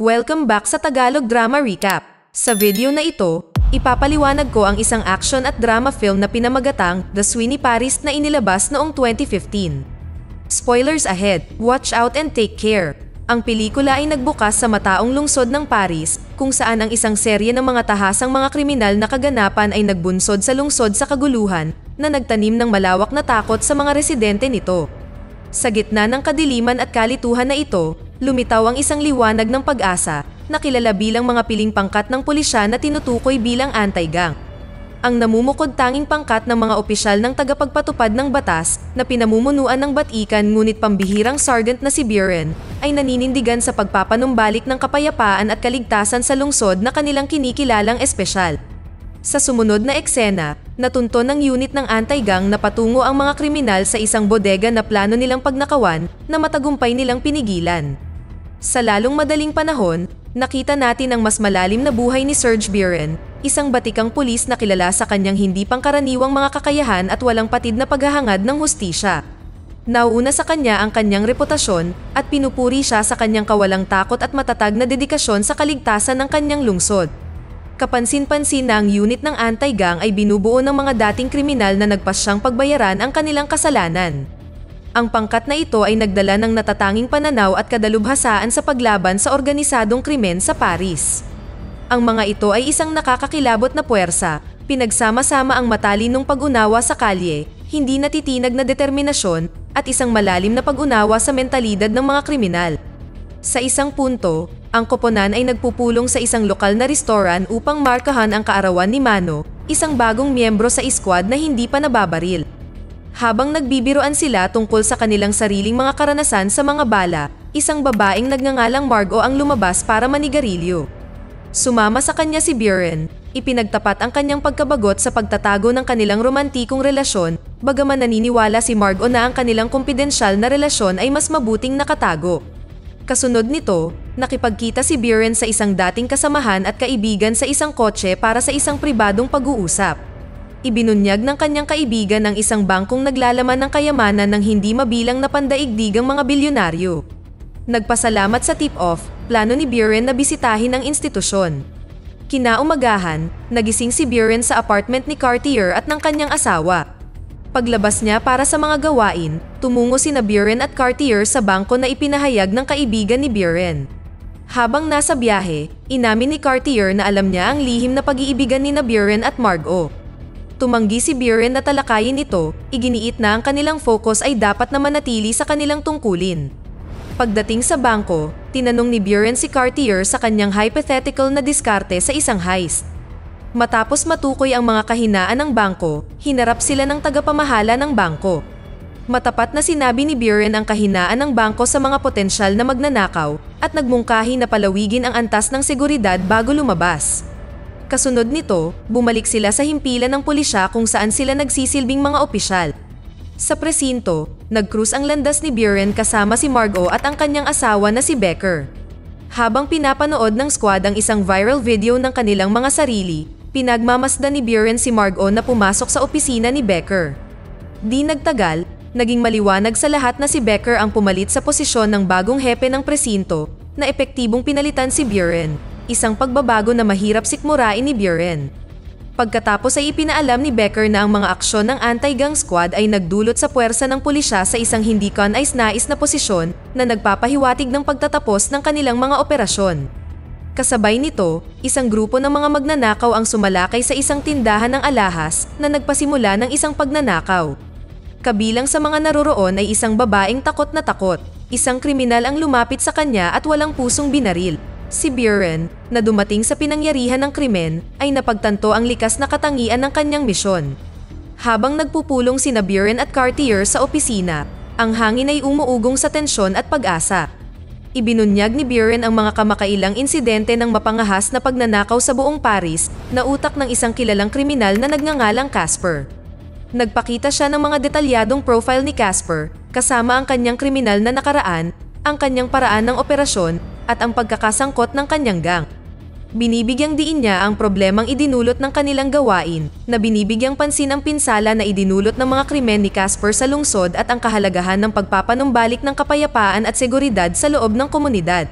Welcome back sa Tagalog Drama Recap. Sa video na ito, ipapaliwanag ko ang isang action at drama film na pinamagatang The Sweeney Paris na inilabas noong 2015. Spoilers ahead, watch out and take care. Ang pelikula ay nagbukas sa mataong lungsod ng Paris, kung saan ang isang serye ng mga tahasang mga kriminal na kaganapan ay nagbunsod sa lungsod sa kaguluhan na nagtanim ng malawak na takot sa mga residente nito. Sa gitna ng kadiliman at kalituhan na ito, lumitaw ang isang liwanag ng pag-asa na kilala bilang mga piling pangkat ng pulisya na tinutukoy bilang anti-gang. Ang namumukod tanging pangkat ng mga opisyal ng tagapagpatupad ng batas na pinamumunuan ng batikan ngunit pambihirang sergeant na si Buren ay naninindigan sa pagpapanumbalik ng kapayapaan at kaligtasan sa lungsod na kanilang kinikilalang espesyal. Sa sumunod na eksena, natunto ng unit ng anti-gang na patungo ang mga kriminal sa isang bodega na plano nilang pagnakawan na matagumpay nilang pinigilan. Sa lalong madaling panahon, nakita natin ang mas malalim na buhay ni Serge Buren, isang batikang pulis na kilala sa kanyang hindi pangkaraniwang mga kakayahan at walang patid na paghahangad ng hustisya. Nauuna sa kanya ang kanyang reputasyon at pinupuri siya sa kanyang kawalang takot at matatag na dedikasyon sa kaligtasan ng kanyang lungsod. Kapansin-pansin na ang unit ng anti-gang ay binubuo ng mga dating kriminal na nagpasyang pagbayaran ang kanilang kasalanan. Ang pangkat na ito ay nagdala ng natatanging pananaw at kadalubhasaan sa paglaban sa organisadong krimen sa Paris. Ang mga ito ay isang nakakakilabot na puwersa, pinagsama-sama ang matalinong pag-unawa sa kalye, hindi natitinag na determinasyon, at isang malalim na pag-unawa sa mentalidad ng mga kriminal. Sa isang punto, ang koponan ay nagpupulong sa isang lokal na restoran upang markahan ang kaarawan ni Mano, isang bagong miyembro sa iskwad na hindi pa nababaril. Habang nagbibiroan sila tungkol sa kanilang sariling mga karanasan sa mga bala, isang babaeng nagngangalang Margot ang lumabas para manigarilyo. Sumama sa kanya si Buren, ipinagtapat ang kanyang pagkabagot sa pagtatago ng kanilang romantikong relasyon, bagaman naniniwala si Margot na ang kanilang kumpidensyal na relasyon ay mas mabuting nakatago. Kasunod nito, nakipagkita si Buren sa isang dating kasamahan at kaibigan sa isang kotse para sa isang pribadong pag-uusap. Ibinunyag ng kanyang kaibigan ang isang bangkong naglalaman ng kayamanan ng hindi mabilang na pandaigdigang mga bilyonaryo. Nagpasalamat sa tip-off, plano ni Buren na bisitahin ang institusyon. Kinaumagahan, nagising si Buren sa apartment ni Cartier at ng kanyang asawa. Paglabas niya para sa mga gawain, tumungo sina Buren at Cartier sa bangko na ipinahayag ng kaibigan ni Buren. Habang nasa biyahe, inamin ni Cartier na alam niya ang lihim na pag-iibigan ni Buren at Margot. Tumanggi si Buren na talakayin ito, iginiit na ang kanilang focus ay dapat na manatili sa kanilang tungkulin. Pagdating sa bangko, tinanong ni Buren si Cartier sa kanyang hypothetical na diskarte sa isang heist. Matapos matukoy ang mga kahinaan ng bangko, hinarap sila ng tagapamahala ng bangko. Matapat na sinabi ni Buren ang kahinaan ng bangko sa mga potensyal na magnanakaw at nagmungkahi na palawigin ang antas ng seguridad bago lumabas. Kasunod nito, bumalik sila sa himpilan ng pulisya kung saan sila nagsisilbing mga opisyal. Sa presinto, nag-cruise ang landas ni Buren kasama si Margot at ang kanyang asawa na si Becker. Habang pinapanood ng squad ang isang viral video ng kanilang mga sarili, pinagmamasdan ni Buren si Margot na pumasok sa opisina ni Becker. Di nagtagal, naging maliwanag sa lahat na si Becker ang pumalit sa posisyon ng bagong hepe ng presinto na epektibong pinalitan si Buren. Isang pagbabago na mahirap sikmurain ni Buren. Pagkatapos ay ipinaalam ni Becker na ang mga aksyon ng anti-gang squad ay nagdulot sa puwersa ng pulisya sa isang hindi kanais-nais na posisyon na nagpapahiwatig ng pagtatapos ng kanilang mga operasyon. Kasabay nito, isang grupo ng mga magnanakaw ang sumalakay sa isang tindahan ng alahas na nagpasimula ng isang pagnanakaw. Kabilang sa mga naroroon ay isang babaeng takot na takot. Isang kriminal ang lumapit sa kanya at walang pusong binaril. Si Buren, na dumating sa pinangyarihan ng krimen, ay napagtanto ang likas na katangian ng kanyang misyon. Habang nagpupulong sina Buren at Cartier sa opisina, ang hangin ay umuugong sa tensyon at pag-asa. Ibinunyag ni Buren ang mga kamakailang insidente ng mapangahas na pagnanakaw sa buong Paris na utak ng isang kilalang kriminal na nagngangalang Casper. Nagpakita siya ng mga detalyadong profile ni Casper, kasama ang kanyang kriminal na nakaraan, ang kanyang paraan ng operasyon, at ang pagkakasangkot ng kanyang gang. Binibigyang diin niya ang problemang idinulot ng kanilang gawain, na binibigyang pansin ang pinsala na idinulot ng mga krimen ni Casper sa lungsod at ang kahalagahan ng pagpapanumbalik ng kapayapaan at seguridad sa loob ng komunidad.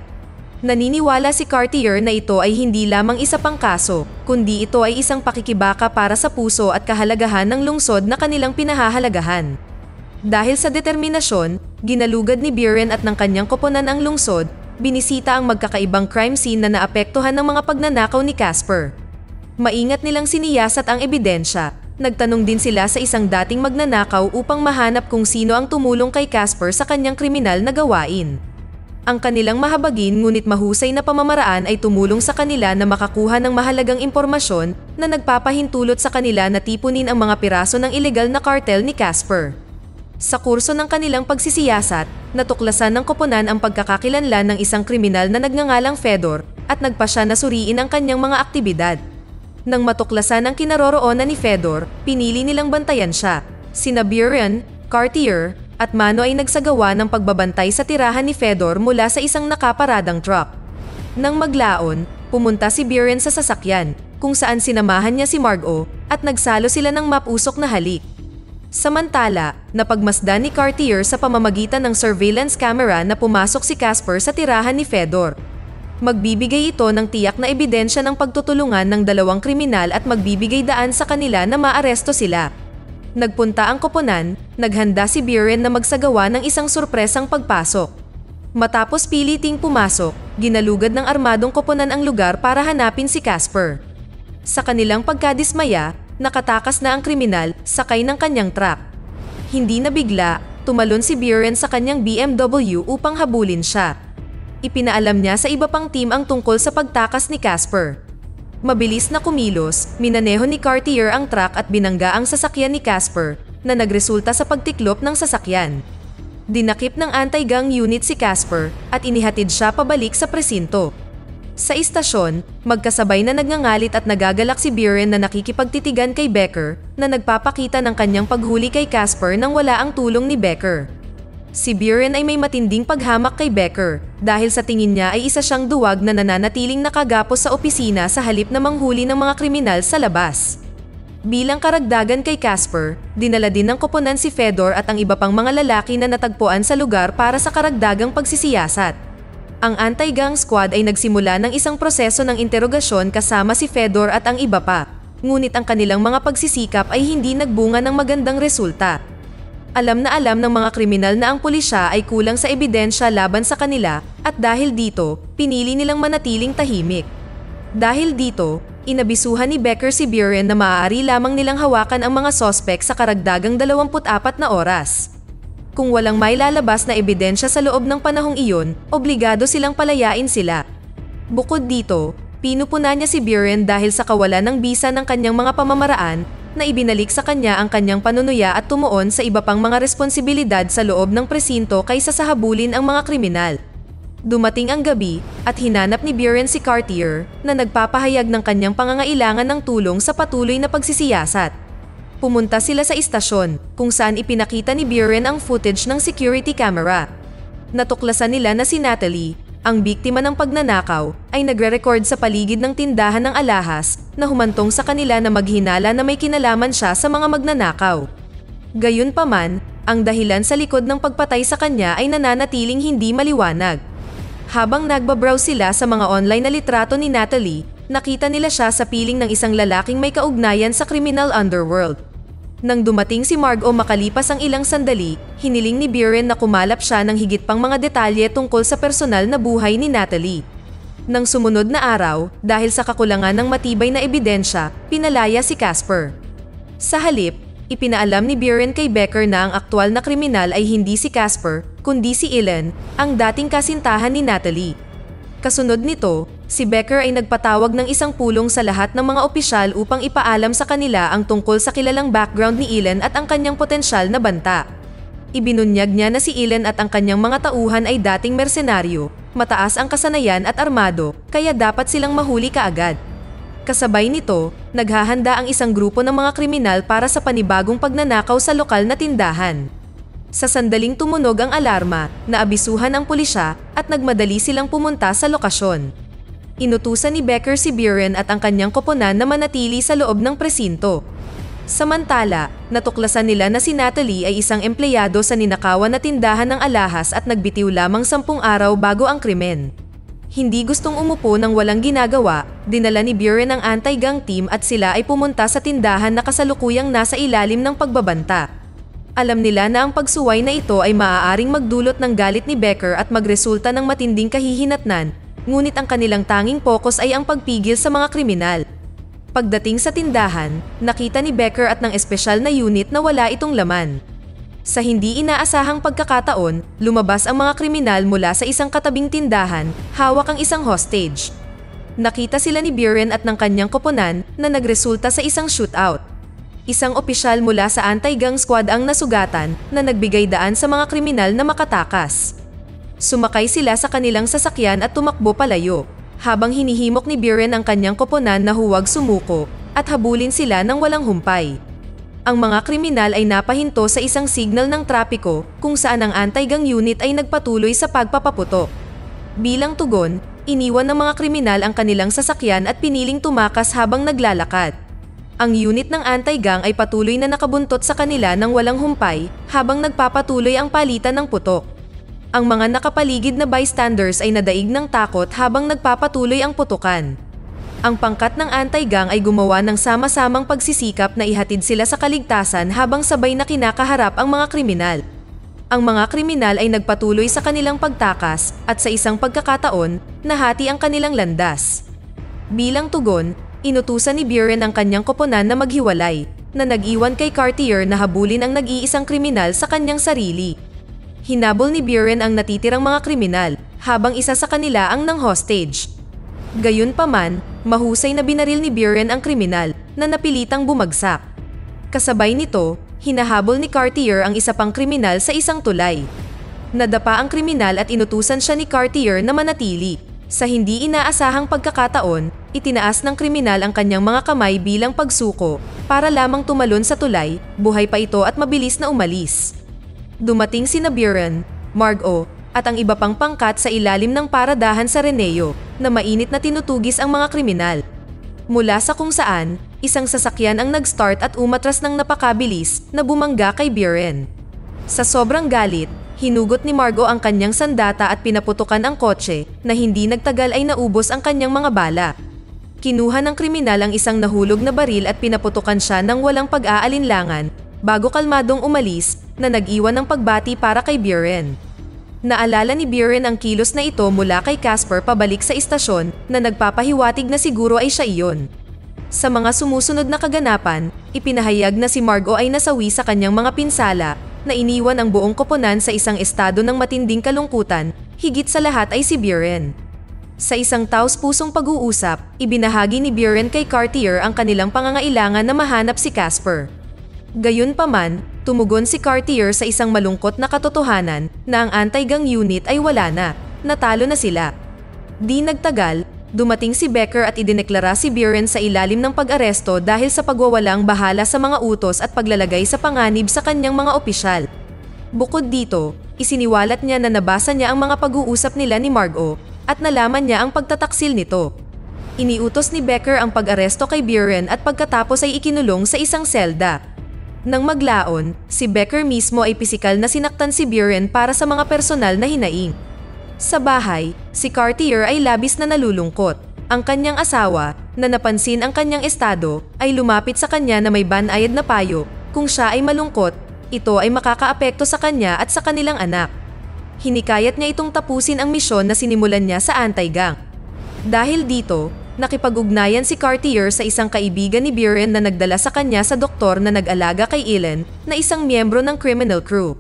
Naniniwala si Cartier na ito ay hindi lamang isa pang kaso, kundi ito ay isang pakikibaka para sa puso at kahalagahan ng lungsod na kanilang pinahahalagahan. Dahil sa determinasyon, ginalugad ni Buren at ng kanyang koponan ang lungsod, binisita ang magkakaibang crime scene na naapektuhan ng mga pagnanakaw ni Casper. Maingat nilang siniyasat ang ebidensya. Nagtanong din sila sa isang dating magnanakaw upang mahanap kung sino ang tumulong kay Casper sa kanyang kriminal na gawain. Ang kanilang mahabagin ngunit mahusay na pamamaraan ay tumulong sa kanila na makakuha ng mahalagang impormasyon na nagpapahintulot sa kanila na tipunin ang mga piraso ng ilegal na kartel ni Casper. Sa kurso ng kanilang pagsisiyasat, natuklasan ng koponan ang pagkakakilanlan ng isang kriminal na nagngangalang Fedor at nagpasya na suriin ang kanyang mga aktibidad. Nang matuklasan ang kinaroroonan ni Fedor, pinili nilang bantayan siya. Sina Buren, Cartier, at Mano ay nagsagawa ng pagbabantay sa tirahan ni Fedor mula sa isang nakaparadang truck. Nang maglaon, pumunta si Buren sa sasakyan, kung saan sinamahan niya si Margot at nagsalo sila ng mapusok na halik. Samantala, napagmasdan ni Cartier sa pamamagitan ng surveillance camera na pumasok si Casper sa tirahan ni Fedor. Magbibigay ito ng tiyak na ebidensya ng pagtutulungan ng dalawang kriminal at magbibigay daan sa kanila na maaresto sila. Nagpunta ang koponan, naghanda si Buren na magsagawa ng isang surpresang pagpasok. Matapos piliting pumasok, ginalugad ng armadong koponan ang lugar para hanapin si Casper. Sa kanilang pagkadismaya, nakatakas na ang kriminal sakay ng kanyang truck. Hindi na bigla, tumalon si Buren sa kanyang BMW upang habulin siya. Ipinaalam niya sa iba pang team ang tungkol sa pagtakas ni Casper. Mabilis na kumilos, minaneho ni Cartier ang truck at binangga ang sasakyan ni Casper, na nagresulta sa pagtiklop ng sasakyan. Dinakip ng anti-gang unit si Casper at inihatid siya pabalik sa presinto. Sa istasyon, magkasabay na nagngangalit at nagagalak si Buren na nakikipagtitigan kay Becker, na nagpapakita ng kanyang paghuli kay Casper nang wala ang tulong ni Becker. Si Buren ay may matinding paghamak kay Becker dahil sa tingin niya ay isa siyang duwag na nananatiling nakagapos sa opisina sa halip na manghuli ng mga kriminal sa labas. Bilang karagdagan kay Casper, dinala din ng koponan si Fedor at ang iba pang mga lalaki na natagpuan sa lugar para sa karagdagang pagsisiyasat. Ang anti-gang squad ay nagsimula ng isang proseso ng interogasyon kasama si Fedor at ang iba pa, ngunit ang kanilang mga pagsisikap ay hindi nagbunga ng magandang resulta. Alam ng mga kriminal na ang pulisya ay kulang sa ebidensya laban sa kanila at dahil dito, pinili nilang manatiling tahimik. Dahil dito, inabisuhan ni Becker si Buren na maaari lamang nilang hawakan ang mga sospek sa karagdagang 24 na oras. Kung walang may lalabas na ebidensya sa loob ng panahong iyon, obligado silang palayain sila. Bukod dito, pinupuna niya si Buren dahil sa kawalan ng bisa ng kanyang mga pamamaraan na ibinalik sa kanya ang kanyang panunuya at tumuon sa iba pang mga responsibilidad sa loob ng presinto kaysa sa habulin ang mga kriminal. Dumating ang gabi at hinanap ni Buren si Cartier na nagpapahayag ng kanyang pangangailangan ng tulong sa patuloy na pagsisiyasat. Pumunta sila sa istasyon kung saan ipinakita ni Buren ang footage ng security camera. Natuklasan nila na si Natalie, ang biktima ng pagnanakaw, ay nagre-record sa paligid ng tindahan ng alahas na humantong sa kanila na maghinala na may kinalaman siya sa mga magnanakaw. Gayunpaman, ang dahilan sa likod ng pagpatay sa kanya ay nananatiling hindi maliwanag. Habang nagbabrowse sila sa mga online na litrato ni Natalie, nakita nila siya sa piling ng isang lalaking may kaugnayan sa criminal underworld. Nang dumating si Margot makalipas ang ilang sandali, hiniling ni Buren na kumalap siya ng higit pang mga detalye tungkol sa personal na buhay ni Natalie. Nang sumunod na araw, dahil sa kakulangan ng matibay na ebidensya, pinalaya si Casper. Sa halip, ipinaalam ni Buren kay Becker na ang aktwal na kriminal ay hindi si Casper, kundi si Ellen, ang dating kasintahan ni Natalie. Kasunod nito, si Becker ay nagpatawag ng isang pulong sa lahat ng mga opisyal upang ipaalam sa kanila ang tungkol sa kilalang background ni Ellen at ang kanyang potensyal na banta. Ibinunyag niya na si Ellen at ang kanyang mga tauhan ay dating mersenaryo, mataas ang kasanayan at armado, kaya dapat silang mahuli kaagad. Kasabay nito, naghahanda ang isang grupo ng mga kriminal para sa panibagong pagnanakaw sa lokal na tindahan. Sa sandaling tumunog ang alarma, naabisuhan ang pulisya at nagmadali silang pumunta sa lokasyon. Inutusan ni Becker si Buren at ang kanyang koponan na manatili sa loob ng presinto. Samantala, natuklasan nila na si Natalie ay isang empleyado sa ninakawan na tindahan ng alahas at nagbitiw lamang 10 araw bago ang krimen. Hindi gustong umupo ng walang ginagawa, dinala ni Buren ang anti-gang team at sila ay pumunta sa tindahan na kasalukuyang nasa ilalim ng pagbabanta. Alam nila na ang pagsuway na ito ay maaaring magdulot ng galit ni Becker at magresulta ng matinding kahihinatnan, ngunit ang kanilang tanging focus ay ang pagpigil sa mga kriminal. Pagdating sa tindahan, nakita ni Becker at ng espesyal na unit na wala itong laman. Sa hindi inaasahang pagkakataon, lumabas ang mga kriminal mula sa isang katabing tindahan, hawak ang isang hostage. Nakita sila ni Buren at ng kanyang koponan na nagresulta sa isang shootout. Isang opisyal mula sa anti-gang squad ang nasugatan na nagbigay daan sa mga kriminal na makatakas. Sumakay sila sa kanilang sasakyan at tumakbo palayo, habang hinihimok ni Buren ang kanyang koponan na huwag sumuko at habulin sila ng walang humpay. Ang mga kriminal ay napahinto sa isang signal ng trapiko kung saan ang anti-gang unit ay nagpatuloy sa pagpapaputok. Bilang tugon, iniwan ng mga kriminal ang kanilang sasakyan at piniling tumakas habang naglalakad. Ang unit ng anti-gang ay patuloy na nakabuntot sa kanila ng walang humpay habang nagpapatuloy ang palitan ng putok. Ang mga nakapaligid na bystanders ay nadaig ng takot habang nagpapatuloy ang putukan. Ang pangkat ng anti-gang ay gumawa ng sama-samang pagsisikap na ihatid sila sa kaligtasan habang sabay na kinakaharap ang mga kriminal. Ang mga kriminal ay nagpatuloy sa kanilang pagtakas at sa isang pagkakataon, nahati ang kanilang landas. Bilang tugon, inutusan ni Buren ang kanyang koponan na maghiwalay, na nag-iwan kay Cartier na habulin ang nag-iisang kriminal sa kanyang sarili. Hinabol ni Buren ang natitirang mga kriminal, habang isa sa kanila ang nang hostage. Gayunpaman, mahusay na binaril ni Buren ang kriminal, na napilitang bumagsak. Kasabay nito, hinahabol ni Cartier ang isa pang kriminal sa isang tulay. Nadapa ang kriminal at inutusan siya ni Cartier na manatili. Sa hindi inaasahang pagkakataon, itinaas ng kriminal ang kanyang mga kamay bilang pagsuko para lamang tumalon sa tulay, buhay pa ito at mabilis na umalis. Dumating sina Buren, Margot, at ang iba pang pangkat sa ilalim ng paradahan sa Reneo na mainit na tinutugis ang mga kriminal. Mula sa kung saan, isang sasakyan ang nag-start at umatras ng napakabilis na bumangga kay Buren. Sa sobrang galit, hinugot ni Margot ang kanyang sandata at pinaputukan ang kotse na hindi nagtagal ay naubos ang kanyang mga bala. Kinuha ng kriminal ang isang nahulog na baril at pinaputukan siya ng walang pag-aalinlangan bago kalmadong umalis na nag-iwan ng pagbati para kay Buren. Naalala ni Buren ang kilos na ito mula kay Casper pabalik sa istasyon na nagpapahiwatig na siguro ay siya iyon. Sa mga sumusunod na kaganapan, ipinahayag na si Margot ay nasawi sa kanyang mga pinsala na iniwan ang buong koponan sa isang estado ng matinding kalungkutan, higit sa lahat ay si Buren. Sa isang taos-pusong pag-uusap, ibinahagi ni Buren kay Cartier ang kanilang pangangailangan na mahanap si Casper. Gayunpaman, tumugon si Cartier sa isang malungkot na katotohanan na ang anti-gang unit ay wala na, natalo na sila. Di nagtagal, dumating si Becker at idineklara si Buren sa ilalim ng pag-aresto dahil sa pagwawalang bahala sa mga utos at paglalagay sa panganib sa kanyang mga opisyal. Bukod dito, isiniwalat niya na nabasa niya ang mga pag-uusap nila ni Margot at nalaman niya ang pagtataksil nito. Iniutos ni Becker ang pag-aresto kay Buren at pagkatapos ay ikinulong sa isang selda. Nang maglaon, si Becker mismo ay pisikal na sinaktan si Buren para sa mga personal na hinaing. Sa bahay, si Cartier ay labis na nalulungkot. Ang kanyang asawa, na napansin ang kanyang estado, ay lumapit sa kanya na may banayad na payo. Kung siya ay malungkot, ito ay makakaapekto sa kanya at sa kanilang anak. Hinikayat niya itong tapusin ang misyon na sinimulan niya sa anti-gang. Dahil dito, nakipag-ugnayan si Cartier sa isang kaibigan ni Buren na nagdala sa kanya sa doktor na nag-alaga kay Ellen, na isang miyembro ng criminal crew.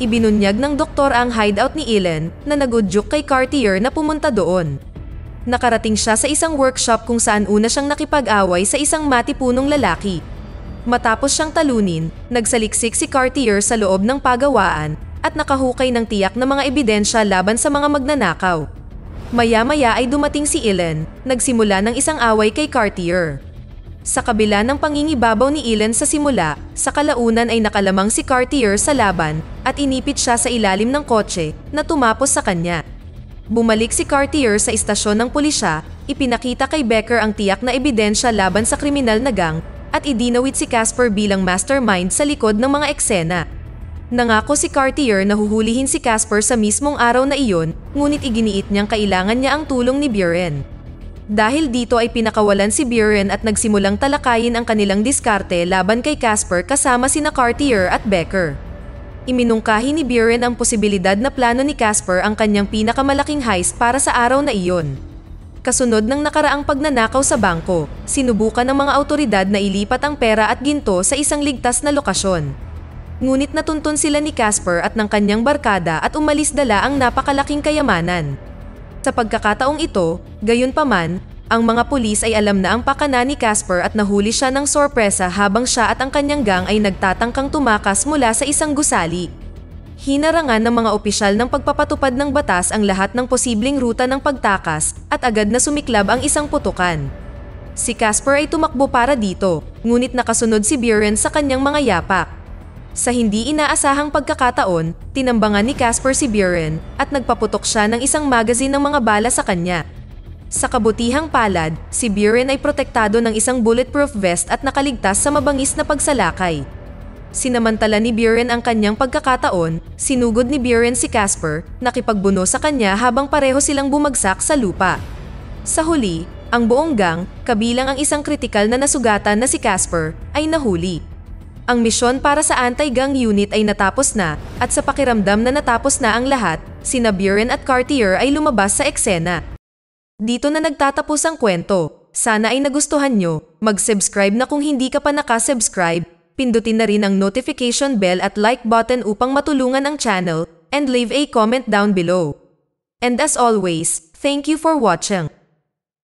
Ibinunyag ng doktor ang hideout ni Ellen na nagudyok kay Cartier na pumunta doon. Nakarating siya sa isang workshop kung saan una siyang nakipag-away sa isang matipunong lalaki. Matapos siyang talunin, nagsaliksik si Cartier sa loob ng pagawaan at nakahukay ng tiyak na mga ebidensya laban sa mga magnanakaw. Maya-maya ay dumating si Ellen, nagsimula ng isang away kay Cartier. Sa kabila ng pangingibabaw ni Ellen sa simula, sa kalaunan ay nakalamang si Cartier sa laban at inipit siya sa ilalim ng kotse na tumapos sa kanya. Bumalik si Cartier sa istasyon ng pulisya, ipinakita kay Becker ang tiyak na ebidensya laban sa kriminal na gang at idinawit si Casper bilang mastermind sa likod ng mga eksena. Nangako si Cartier na huhulihin si Casper sa mismong araw na iyon, ngunit iginiit niyang kailangan niya ang tulong ni Buren. Dahil dito ay pinakawalan si Buren at nagsimulang talakayin ang kanilang diskarte laban kay Casper kasama sina Cartier at Becker. Iminungkahi ni Buren ang posibilidad na plano ni Casper ang kanyang pinakamalaking heist para sa araw na iyon. Kasunod ng nakaraang pagnanakaw sa bangko, sinubukan ng mga awtoridad na ilipat ang pera at ginto sa isang ligtas na lokasyon. Ngunit natuntun sila ni Casper at ng kanyang barkada at umalis dala ang napakalaking kayamanan. Sa pagkakataong ito, gayunpaman, ang mga pulis ay alam na ang pakana ni Casper at nahuli siya ng sorpresa habang siya at ang kanyang gang ay nagtatangkang tumakas mula sa isang gusali. Hinarangan ng mga opisyal ng pagpapatupad ng batas ang lahat ng posibleng ruta ng pagtakas at agad na sumiklab ang isang putukan. Si Casper ay tumakbo para dito, ngunit nakasunod si Buren sa kanyang mga yapak. Sa hindi inaasahang pagkakataon, tinambangan ni Casper si Buren at nagpaputok siya ng isang magazine ng mga bala sa kanya. Sa kabutihang palad, si Buren ay protektado ng isang bulletproof vest at nakaligtas sa mabangis na pagsalakay. Sinamantala ni Buren ang kanyang pagkakataon, sinugod ni Buren si Casper, nakipagbuno sa kanya habang pareho silang bumagsak sa lupa. Sa huli, ang buong gang, kabilang ang isang kritikal na nasugatan na si Casper, ay nahuli. Ang misyon para sa anti-gang unit ay natapos na, at sa pakiramdam na natapos na ang lahat, sina Buren at Cartier ay lumabas sa eksena. Dito na nagtatapos ang kwento. Sana ay nagustuhan nyo. Mag-subscribe na kung hindi ka pa nakasubscribe. Pindutin na rin ang notification bell at like button upang matulungan ang channel, and leave a comment down below. And as always, thank you for watching.